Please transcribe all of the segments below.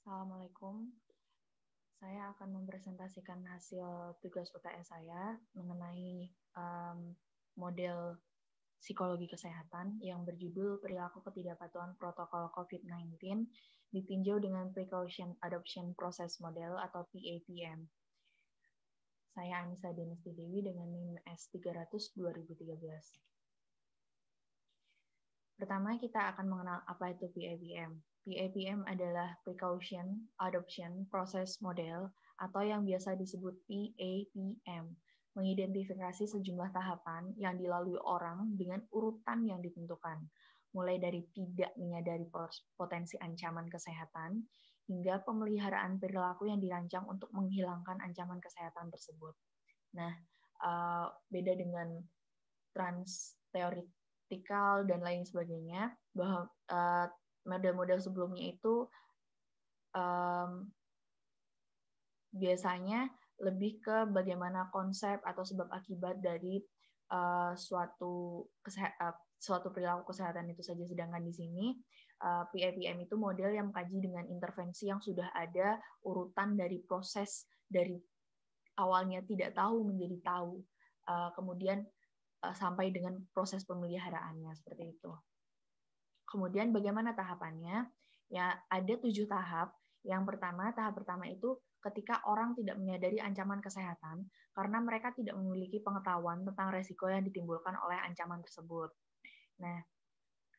Assalamualaikum. Saya akan mempresentasikan hasil tugas UTS saya mengenai model psikologi kesehatan yang berjudul Perilaku Ketidakpatuhan Protokol COVID-19 ditinjau dengan Precaution Adoption Process Model atau PAPM. Saya Anissa Denisti Dewi dengan NIM S300 2013. Pertama, kita akan mengenal apa itu PAPM. PAPM adalah Precaution Adoption Process Model atau yang biasa disebut PAPM, mengidentifikasi sejumlah tahapan yang dilalui orang dengan urutan yang ditentukan, mulai dari tidak menyadari potensi ancaman kesehatan hingga pemeliharaan perilaku yang dirancang untuk menghilangkan ancaman kesehatan tersebut. Nah, beda dengan teoretikal dan lain sebagainya, bahwa model-model sebelumnya itu biasanya lebih ke bagaimana konsep atau sebab akibat dari suatu perilaku kesehatan itu saja. Sedangkan di sini PAPM itu model yang mengkaji dengan intervensi yang sudah ada urutan dari proses dari awalnya tidak tahu menjadi tahu, kemudian sampai dengan proses pemeliharaannya seperti itu. Kemudian bagaimana tahapannya? Ya, ada 7 tahap. Tahap pertama itu ketika orang tidak menyadari ancaman kesehatan karena mereka tidak memiliki pengetahuan tentang resiko yang ditimbulkan oleh ancaman tersebut. Nah,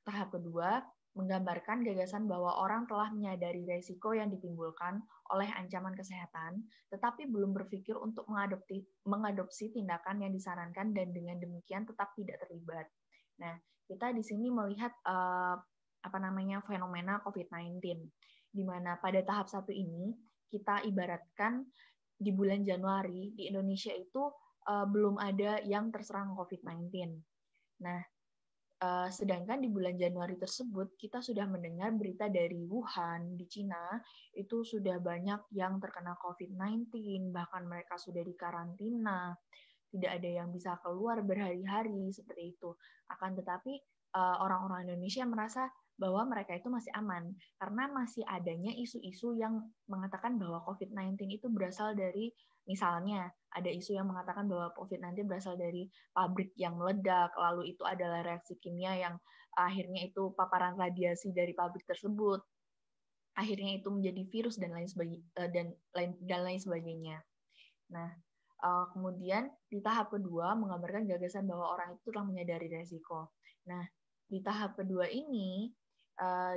tahap kedua menggambarkan gagasan bahwa orang telah menyadari resiko yang ditimbulkan oleh ancaman kesehatan, tetapi belum berpikir untuk mengadopsi tindakan yang disarankan dan dengan demikian tetap tidak terlibat. Nah, kita di sini melihat fenomena COVID-19, di mana pada tahap 1 ini kita ibaratkan di bulan Januari di Indonesia itu belum ada yang terserang COVID-19. Nah, sedangkan di bulan Januari tersebut kita sudah mendengar berita dari Wuhan di Cina itu sudah banyak yang terkena COVID-19, bahkan mereka sudah dikarantina, tidak ada yang bisa keluar berhari-hari seperti itu. Akan tetapi orang-orang Indonesia merasa bahwa mereka itu masih aman karena masih adanya isu-isu yang mengatakan bahwa COVID-19 itu berasal dari, misalnya ada isu yang mengatakan bahwa COVID-19 berasal dari pabrik yang meledak, lalu itu adalah reaksi kimia yang akhirnya itu paparan radiasi dari pabrik tersebut, akhirnya itu menjadi virus dan lain sebagainya. Nah, kemudian di tahap kedua menggambarkan gagasan bahwa orang itu telah menyadari resiko. Nah, di tahap kedua ini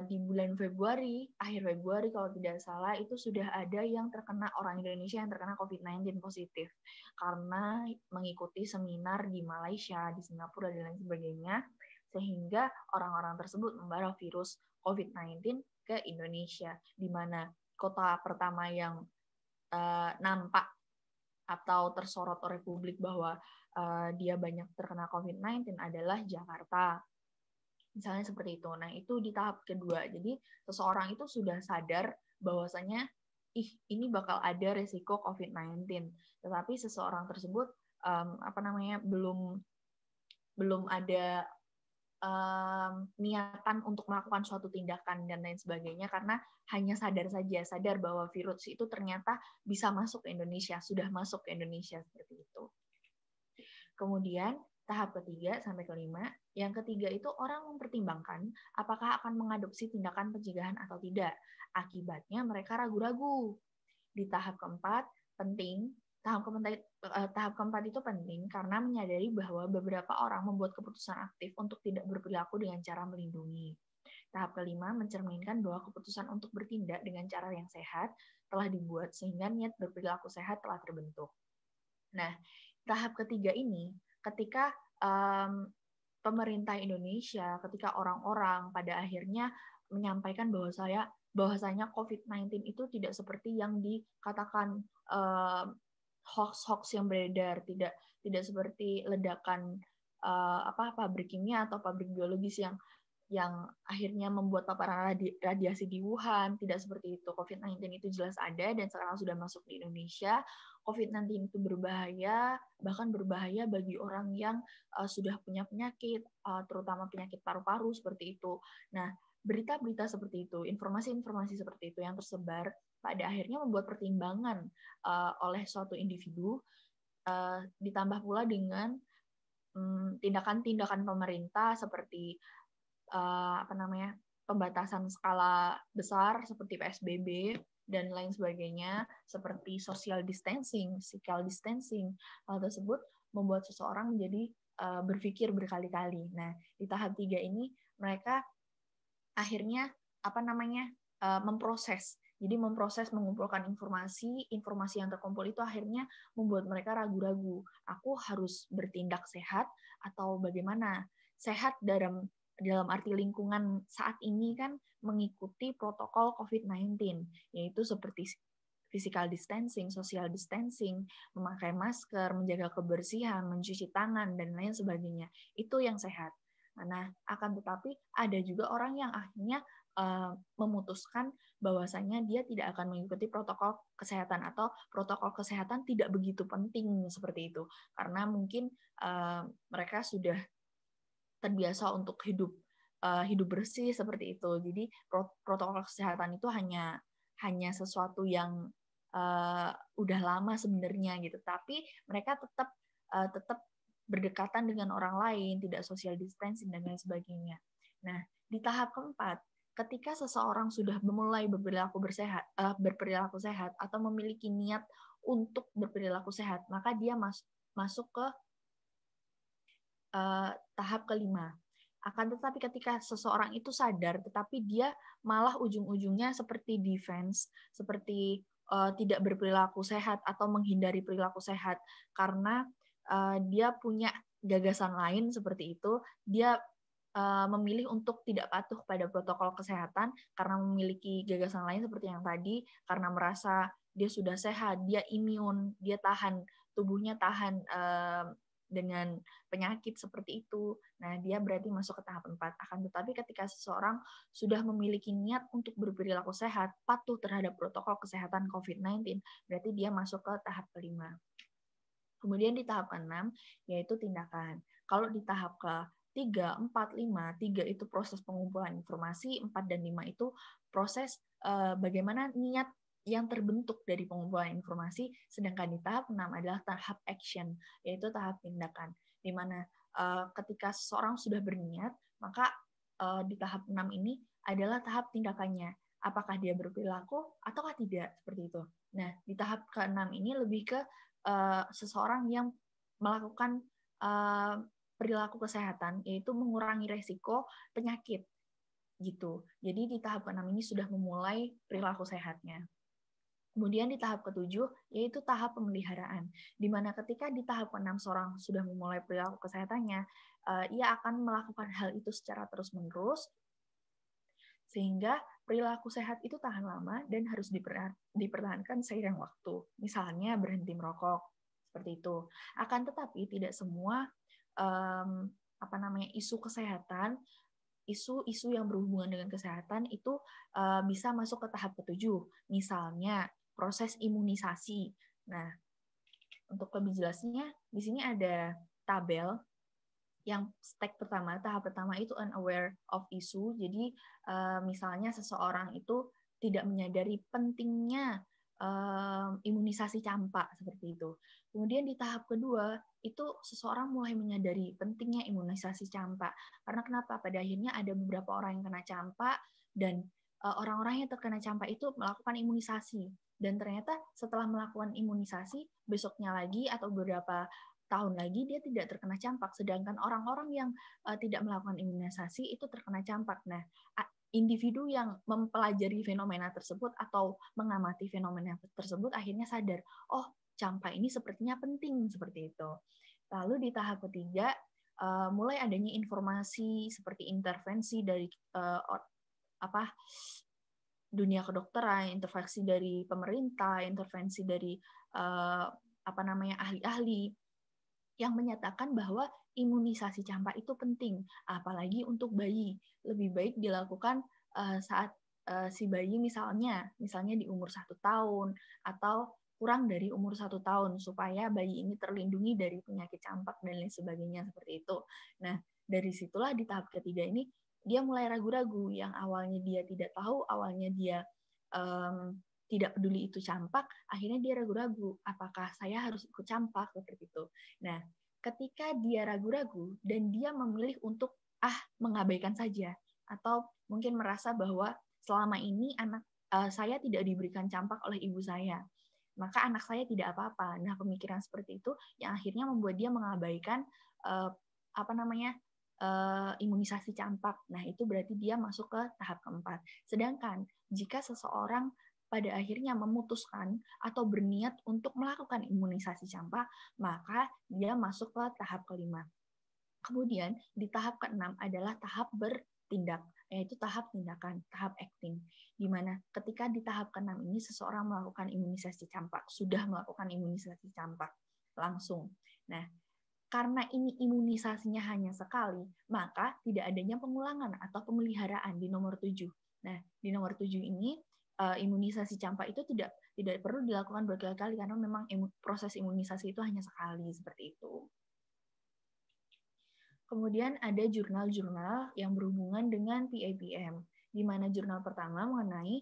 di bulan Februari, akhir Februari kalau tidak salah, itu sudah ada yang terkena, orang Indonesia yang terkena COVID-19 positif karena mengikuti seminar di Malaysia, di Singapura, dan lain sebagainya, sehingga orang-orang tersebut membawa virus COVID-19 ke Indonesia, di mana kota pertama yang nampak atau tersorot oleh publik bahwa dia banyak terkena COVID-19 adalah Jakarta. Misalnya seperti itu. Nah, itu di tahap kedua. Jadi, seseorang itu sudah sadar bahwasanya ini bakal ada resiko COVID-19. Tetapi seseorang tersebut belum ada niatan untuk melakukan suatu tindakan dan lain sebagainya karena hanya sadar bahwa virus itu ternyata bisa masuk ke Indonesia, sudah masuk ke Indonesia seperti itu. Kemudian tahap ketiga sampai kelima, yang ketiga itu orang mempertimbangkan apakah akan mengadopsi tindakan pencegahan atau tidak. Akibatnya mereka ragu-ragu. Di tahap keempat penting, tahap keempat itu penting karena menyadari bahwa beberapa orang membuat keputusan aktif untuk tidak berperilaku dengan cara melindungi. Tahap kelima mencerminkan bahwa keputusan untuk bertindak dengan cara yang sehat telah dibuat sehingga niat berperilaku sehat telah terbentuk. Nah, tahap ketiga ini ketika pemerintah Indonesia, ketika orang-orang pada akhirnya menyampaikan bahwasanya COVID-19 itu tidak seperti yang dikatakan hoax-hoax yang beredar, tidak seperti ledakan pabrik kimia atau pabrik biologis yang akhirnya membuat paparan radiasi di Wuhan, tidak seperti itu. COVID-19 itu jelas ada dan sekarang sudah masuk di Indonesia. COVID-19 itu berbahaya, bahkan berbahaya bagi orang yang sudah punya penyakit, terutama penyakit paru-paru seperti itu. Nah, berita-berita seperti itu, informasi-informasi seperti itu yang tersebar pada akhirnya membuat pertimbangan oleh suatu individu, ditambah pula dengan tindakan-tindakan pemerintah seperti pembatasan skala besar seperti PSBB dan lain sebagainya, seperti social distancing, physical distancing. Hal tersebut membuat seseorang menjadi berpikir berkali-kali. Nah, di tahap 3 ini mereka akhirnya memproses. Jadi memproses, mengumpulkan informasi yang terkumpul itu akhirnya membuat mereka ragu-ragu. Aku harus bertindak sehat atau bagaimana? Sehat dalam arti lingkungan saat ini kan mengikuti protokol COVID-19, yaitu seperti physical distancing, social distancing, memakai masker, menjaga kebersihan, mencuci tangan, dan lain sebagainya. Itu yang sehat. Nah, akan tetapi ada juga orang yang akhirnya memutuskan bahwasanya dia tidak akan mengikuti protokol kesehatan atau protokol kesehatan tidak begitu penting seperti itu karena mungkin mereka sudah terbiasa untuk hidup bersih seperti itu. Jadi protokol kesehatan itu hanya sesuatu yang udah lama sebenarnya gitu. Tapi mereka tetap berdekatan dengan orang lain, tidak social distancing dan lain sebagainya. Nah, di tahap keempat, ketika seseorang sudah memulai berperilaku sehat atau memiliki niat untuk berperilaku sehat, maka dia masuk ke tahap kelima. Akan tetapi ketika seseorang itu sadar, tetapi dia malah ujung-ujungnya seperti defense, seperti tidak berperilaku sehat atau menghindari perilaku sehat karena dia punya gagasan lain seperti itu, dia memilih untuk tidak patuh pada protokol kesehatan karena memiliki gagasan lain seperti yang tadi, karena merasa dia sudah sehat, dia imun, dia tahan, tubuhnya tahan dengan penyakit seperti itu. Nah, dia berarti masuk ke tahap 4. Akan tetapi ketika seseorang sudah memiliki niat untuk berperilaku sehat, patuh terhadap protokol kesehatan COVID-19, berarti dia masuk ke tahap kelima. Kemudian di tahap ke-6, yaitu tindakan. Kalau di tahap ke-3, 4, 5, 3 itu proses pengumpulan informasi, 4 dan 5 itu proses bagaimana niat yang terbentuk dari pengumpulan informasi, sedangkan di tahap 6 adalah tahap action, yaitu tahap tindakan. Di mana ketika seseorang sudah berniat, maka di tahap 6 ini adalah tahap tindakannya. Apakah dia berperilaku ataukah tidak, seperti itu. Nah, di tahap ke-6 ini lebih ke seseorang yang melakukan perilaku kesehatan, yaitu mengurangi resiko penyakit gitu. Jadi di tahap ke-6 ini sudah memulai perilaku sehatnya. Kemudian di tahap ke-7 yaitu tahap pemeliharaan, di mana ketika di tahap ke-6 seorang sudah memulai perilaku kesehatannya, ia akan melakukan hal itu secara terus-menerus sehingga perilaku sehat itu tahan lama dan harus dipertahankan seiring waktu. Misalnya berhenti merokok, seperti itu. Akan tetapi tidak semua isu kesehatan, isu-isu yang berhubungan dengan kesehatan itu bisa masuk ke tahap ke-7. Misalnya proses imunisasi. Nah, untuk lebih jelasnya di sini ada tabel yang tahap pertama itu unaware of issue. Jadi misalnya seseorang itu tidak menyadari pentingnya imunisasi campak seperti itu. Kemudian di tahap kedua itu seseorang mulai menyadari pentingnya imunisasi campak. Karena kenapa? Pada akhirnya ada beberapa orang yang kena campak dan orang-orang yang terkena campak itu melakukan imunisasi. Dan ternyata setelah melakukan imunisasi, besoknya lagi atau beberapa tahun lagi dia tidak terkena campak, sedangkan orang-orang yang tidak melakukan imunisasi itu terkena campak. Nah, individu yang mempelajari fenomena tersebut atau mengamati fenomena tersebut akhirnya sadar, oh campak ini sepertinya penting seperti itu. Lalu di tahap ketiga mulai adanya informasi seperti intervensi dari dunia kedokteran, intervensi dari pemerintah, intervensi dari ahli-ahli yang menyatakan bahwa imunisasi campak itu penting, apalagi untuk bayi. Lebih baik dilakukan saat si bayi misalnya di umur 1 tahun atau kurang dari umur 1 tahun supaya bayi ini terlindungi dari penyakit campak dan lain sebagainya seperti itu. Nah, dari situlah di tahap ketiga ini dia mulai ragu-ragu, yang awalnya dia tidak tahu, awalnya dia tidak peduli itu campak, akhirnya dia ragu-ragu, apakah saya harus ikut campak, seperti itu. Nah, ketika dia ragu-ragu dan dia memilih untuk mengabaikan saja, atau mungkin merasa bahwa selama ini saya tidak diberikan campak oleh ibu saya, maka anak saya tidak apa-apa. Nah, pemikiran seperti itu yang akhirnya membuat dia mengabaikan imunisasi campak. Nah, itu berarti dia masuk ke tahap keempat. Sedangkan jika seseorang pada akhirnya memutuskan atau berniat untuk melakukan imunisasi campak, maka dia masuk ke tahap kelima. Kemudian di tahap keenam adalah tahap bertindak, yaitu tahap tindakan, tahap acting. Di mana ketika di tahap keenam ini seseorang melakukan imunisasi campak, sudah melakukan imunisasi campak langsung. Nah, karena ini imunisasinya hanya sekali, maka tidak adanya pengulangan atau pemeliharaan di nomor 7. Nah, di nomor 7 ini imunisasi campak itu tidak perlu dilakukan berkali-kali karena memang proses imunisasi itu hanya sekali, seperti itu. Kemudian ada jurnal-jurnal yang berhubungan dengan PAPM, di mana jurnal pertama mengenai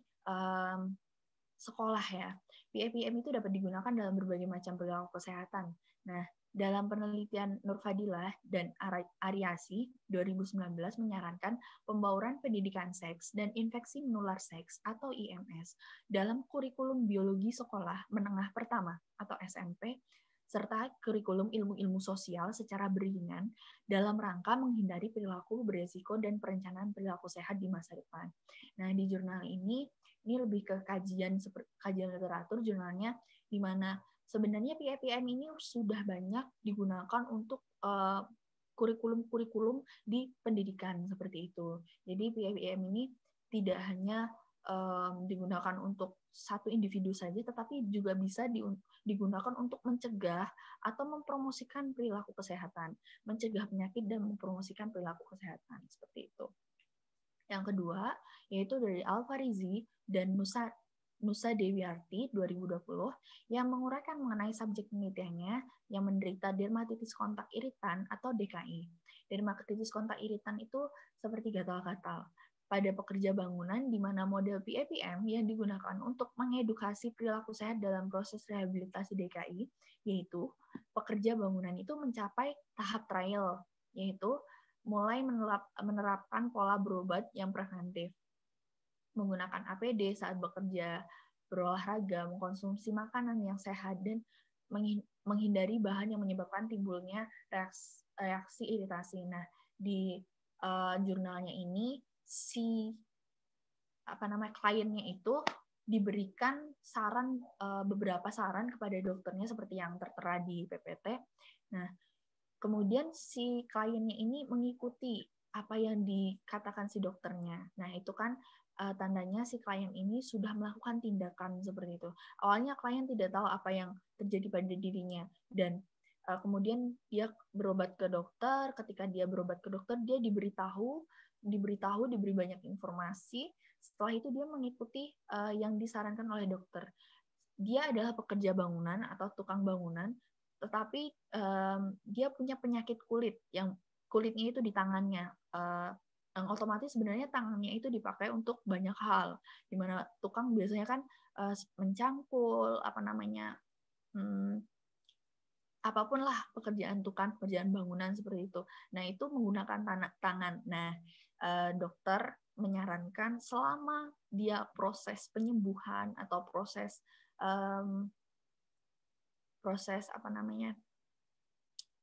sekolah ya. PAPM itu dapat digunakan dalam berbagai macam perilaku kesehatan. Nah, dalam penelitian Nurfadilah dan Ariasi 2019 menyarankan pembauran pendidikan seks dan infeksi menular seks atau IMS dalam kurikulum biologi sekolah menengah pertama atau SMP serta kurikulum ilmu-ilmu sosial secara beriringan dalam rangka menghindari perilaku beresiko dan perencanaan perilaku sehat di masa depan. Nah, di jurnal ini lebih ke kajian literatur jurnalnya, di mana sebenarnya PAPM ini sudah banyak digunakan untuk kurikulum-kurikulum di pendidikan seperti itu. Jadi PAPM ini tidak hanya digunakan untuk satu individu saja, tetapi juga bisa digunakan untuk mencegah atau mempromosikan perilaku kesehatan, mencegah penyakit dan mempromosikan perilaku kesehatan seperti itu. Yang kedua, yaitu dari Alfarizi dan Nusa Dewiarti 2020 yang menguraikan mengenai subjek penelitiannya yang menderita dermatitis kontak iritan atau DKI. Dermatitis kontak iritan itu seperti gatal-gatal pada pekerja bangunan, di mana model PAPM yang digunakan untuk mengedukasi perilaku sehat dalam proses rehabilitasi DKI, yaitu pekerja bangunan itu mencapai tahap trial, yaitu mulai menerapkan pola berobat yang preventif, menggunakan APD saat bekerja, berolahraga, mengkonsumsi makanan yang sehat, dan menghindari bahan yang menyebabkan timbulnya reaksi iritasi. Nah, di jurnalnya ini kliennya itu diberikan beberapa saran kepada dokternya seperti yang tertera di PPT. Nah, kemudian si kliennya ini mengikuti apa yang dikatakan si dokternya. Nah, itu kan tandanya si klien ini sudah melakukan tindakan seperti itu. Awalnya klien tidak tahu apa yang terjadi pada dirinya, dan kemudian dia berobat ke dokter. Ketika dia berobat ke dokter, dia diberi banyak informasi. Setelah itu dia mengikuti yang disarankan oleh dokter. Dia adalah pekerja bangunan atau tukang bangunan, tetapi dia punya penyakit kulit yang kulitnya itu di tangannya. Yang otomatis sebenarnya tangannya itu dipakai untuk banyak hal, di mana tukang biasanya kan mencangkul, apapun lah pekerjaan tukang, pekerjaan bangunan seperti itu. Nah, itu menggunakan tangan. Nah, dokter menyarankan selama dia proses penyembuhan atau proses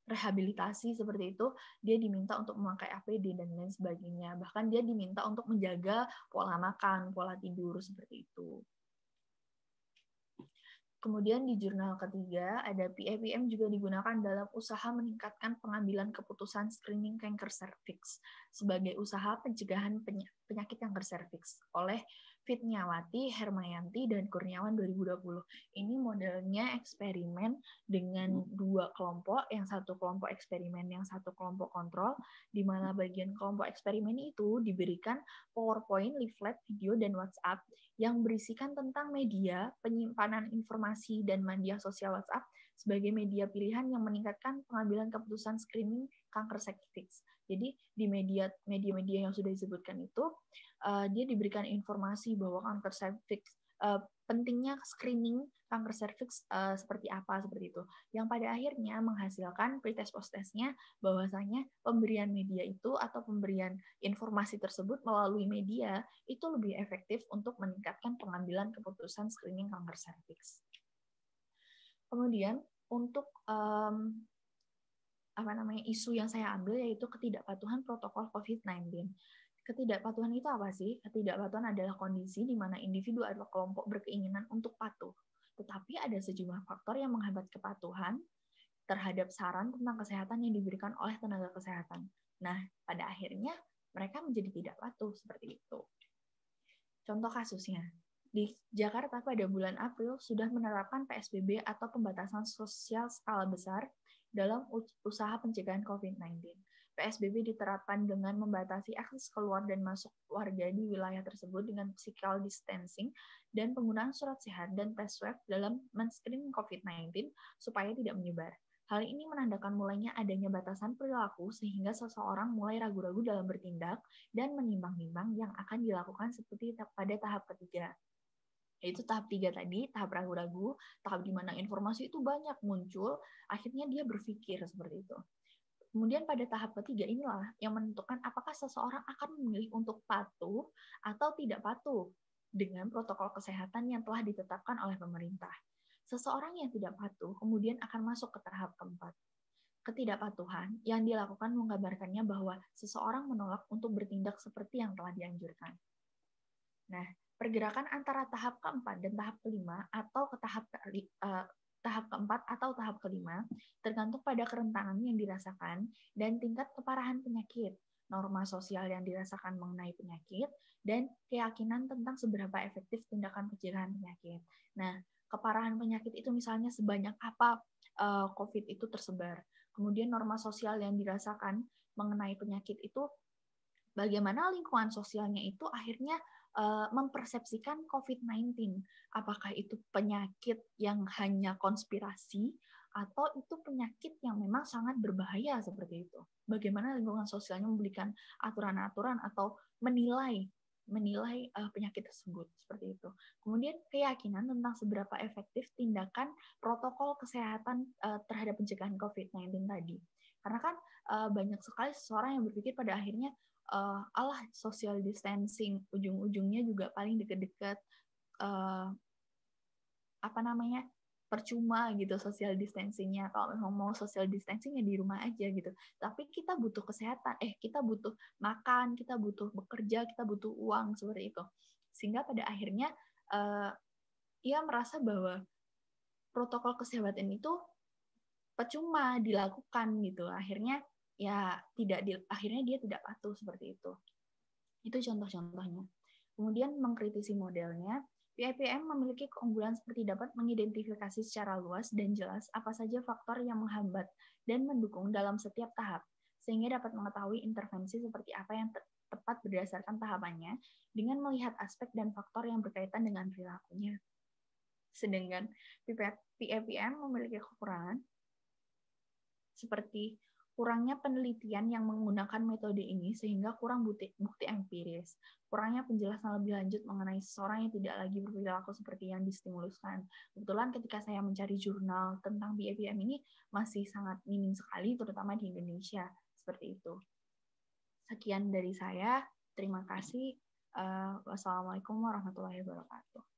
rehabilitasi seperti itu, dia diminta untuk memakai APD dan lain sebagainya. Bahkan dia diminta untuk menjaga pola makan, pola tidur seperti itu. Kemudian di jurnal ketiga, ada PAPM juga digunakan dalam usaha meningkatkan pengambilan keputusan screening kanker serviks sebagai usaha pencegahan penyakit kanker serviks oleh Fitnyawati, Hermayanti, dan Kurniawan 2020. Ini modelnya eksperimen dengan dua kelompok, yang satu kelompok eksperimen, yang satu kelompok kontrol, di mana bagian kelompok eksperimen itu diberikan PowerPoint, leaflet, video, dan WhatsApp yang berisikan tentang media, penyimpanan informasi, dan media sosial WhatsApp sebagai media pilihan yang meningkatkan pengambilan keputusan screening kanker serviks. Jadi di media-media yang sudah disebutkan itu, dia diberikan informasi bahwa kanker serviks, pentingnya screening kanker serviks seperti apa, seperti itu. Yang pada akhirnya menghasilkan pretest post-testnya bahwasanya pemberian media itu atau pemberian informasi tersebut melalui media itu lebih efektif untuk meningkatkan pengambilan keputusan screening kanker serviks. Kemudian untuk isu yang saya ambil yaitu ketidakpatuhan protokol COVID-19. Ketidakpatuhan itu apa sih? Ketidakpatuhan adalah kondisi di mana individu atau kelompok berkeinginan untuk patuh, tetapi ada sejumlah faktor yang menghambat kepatuhan terhadap saran tentang kesehatan yang diberikan oleh tenaga kesehatan. Nah, pada akhirnya mereka menjadi tidak patuh seperti itu. Contoh kasusnya, di Jakarta pada bulan April sudah menerapkan PSBB atau pembatasan sosial skala besar dalam usaha pencegahan COVID-19. PSBB diterapkan dengan membatasi akses keluar dan masuk warga di wilayah tersebut dengan physical distancing dan penggunaan surat sehat dan tes swab dalam men-screening COVID-19 supaya tidak menyebar. Hal ini menandakan mulainya adanya batasan perilaku sehingga seseorang mulai ragu-ragu dalam bertindak dan menimbang-nimbang yang akan dilakukan seperti pada tahap ketiga. Yaitu tahap 3 tadi, tahap ragu-ragu, tahap di mana informasi itu banyak muncul, akhirnya dia berpikir seperti itu. Kemudian pada tahap ketiga inilah yang menentukan apakah seseorang akan memilih untuk patuh atau tidak patuh dengan protokol kesehatan yang telah ditetapkan oleh pemerintah. Seseorang yang tidak patuh kemudian akan masuk ke tahap keempat. Ketidakpatuhan yang dilakukan menggambarkannya bahwa seseorang menolak untuk bertindak seperti yang telah dianjurkan. Nah, pergerakan antara tahap keempat dan tahap kelima atau ke tahap keempat atau tahap kelima tergantung pada kerentanan yang dirasakan dan tingkat keparahan penyakit, norma sosial yang dirasakan mengenai penyakit, dan keyakinan tentang seberapa efektif tindakan pencegahan penyakit. Nah, keparahan penyakit itu misalnya sebanyak apa COVID itu tersebar. Kemudian norma sosial yang dirasakan mengenai penyakit itu bagaimana lingkungan sosialnya itu akhirnya mempersepsikan COVID-19. Apakah itu penyakit yang hanya konspirasi atau itu penyakit yang memang sangat berbahaya seperti itu. Bagaimana lingkungan sosialnya memberikan aturan-aturan atau menilai penyakit tersebut seperti itu. Kemudian keyakinan tentang seberapa efektif tindakan protokol kesehatan terhadap pencegahan COVID-19 tadi. Karena kan banyak sekali seseorang yang berpikir pada akhirnya social distancing ujung-ujungnya juga paling deket-deket percuma gitu social distancingnya. Kalau mau social distancing ya di rumah aja gitu. Tapi kita butuh kesehatan, kita butuh makan, kita butuh bekerja, kita butuh uang seperti itu. Sehingga pada akhirnya ia merasa bahwa protokol kesehatan itu percuma dilakukan gitu. Akhirnya akhirnya dia tidak patuh seperti itu. Itu contoh-contohnya. Kemudian mengkritisi modelnya, PIPM memiliki keunggulan seperti dapat mengidentifikasi secara luas dan jelas apa saja faktor yang menghambat dan mendukung dalam setiap tahap, sehingga dapat mengetahui intervensi seperti apa yang tepat berdasarkan tahapannya dengan melihat aspek dan faktor yang berkaitan dengan perilakunya. Sedangkan PIPM memiliki kekurangan seperti kurangnya penelitian yang menggunakan metode ini sehingga kurang bukti empiris, kurangnya penjelasan lebih lanjut mengenai seseorang yang tidak lagi berperilaku seperti yang distimuluskan. Kebetulan ketika saya mencari jurnal tentang PIPM ini masih sangat minim sekali, terutama di Indonesia, seperti itu. Sekian dari saya, terima kasih. Wassalamualaikum warahmatullahi wabarakatuh.